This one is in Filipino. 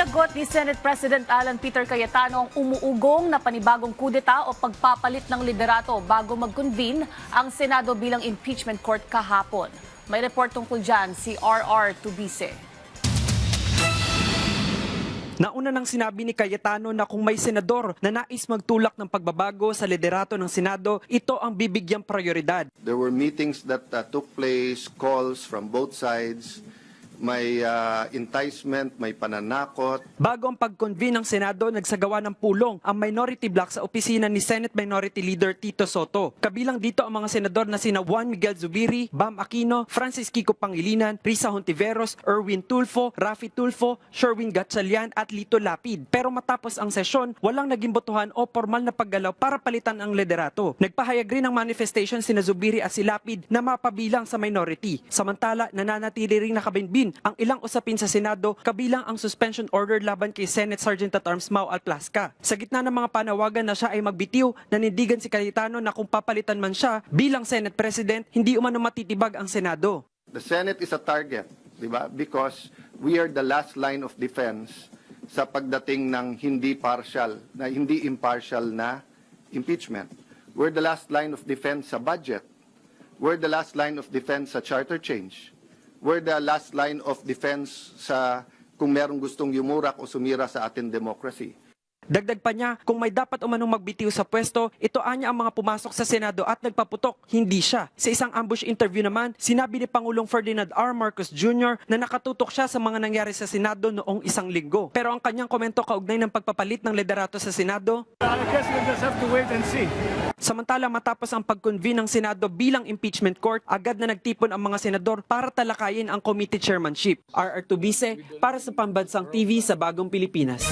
Sinagot ni Senate President Alan Peter Cayetano ang umuugong na panibagong kudeta o pagpapalit ng liderato bago mag-convene ang Senado bilang impeachment court kahapon. May report tungkol dyan si RR Tubise. Nauna nang sinabi ni Cayetano na kung may senador na nais magtulak ng pagbabago sa liderato ng Senado, ito ang bibigyang prioridad. There were meetings that took place, calls from both sides. May enticement, may pananakot. Bago ang pag-convene ng Senado, nagsagawa ng pulong ang minority block sa opisina ni Senate Minority Leader Tito Soto. Kabilang dito ang mga senador na sina Juan Miguel Zubiri, Bam Aquino, Francis Kiko Pangilinan, Risa Hontiveros, Erwin Tulfo, Rafi Tulfo, Sherwin Gatchalian at Lito Lapid. Pero matapos ang sesyon, walang naging botohan o formal na paggalaw para palitan ang liderato. Nagpahayag rin ng manifestation sina Zubiri at si Lapid na mapabilang sa minority. Samantala, nananatili ring nakabinbin ang ilang usapin sa Senado, kabilang ang suspension order laban kay Senate Sergeant at Arms Mau Alplasca. Sa gitna ng mga panawagan na siya ay magbitiw, nanindigan si Cayetano na kung papalitan man siya bilang Senate President, hindi umano matitibag ang Senado. The Senate is a target, di ba? Because we are the last line of defense sa pagdating ng hindi impartial na impeachment. We're the last line of defense sa budget. We're the last line of defense sa charter change. We're the last line of defense sa kung merong gustong yumurak o sumira sa ating democracy. Dagdag pa niya, kung may dapat umanong magbitiw sa pwesto, ito anya ang mga pumasok sa Senado at nagpaputok, hindi siya. Sa isang ambush interview naman, sinabi ni Pangulong Ferdinand R. Marcos Jr. na nakatutok siya sa mga nangyari sa Senado noong isang linggo. Pero ang kanyang komento kaugnay ng pagpapalit ng liderato sa Senado, I guess we'll just have to wait and see. samantala matapos ang pag-convene ng Senado bilang impeachment court, agad na nagtipon ang mga senador para talakayin ang committee chairmanship. RR Tubise para sa Pambansang TV sa Bagong Pilipinas.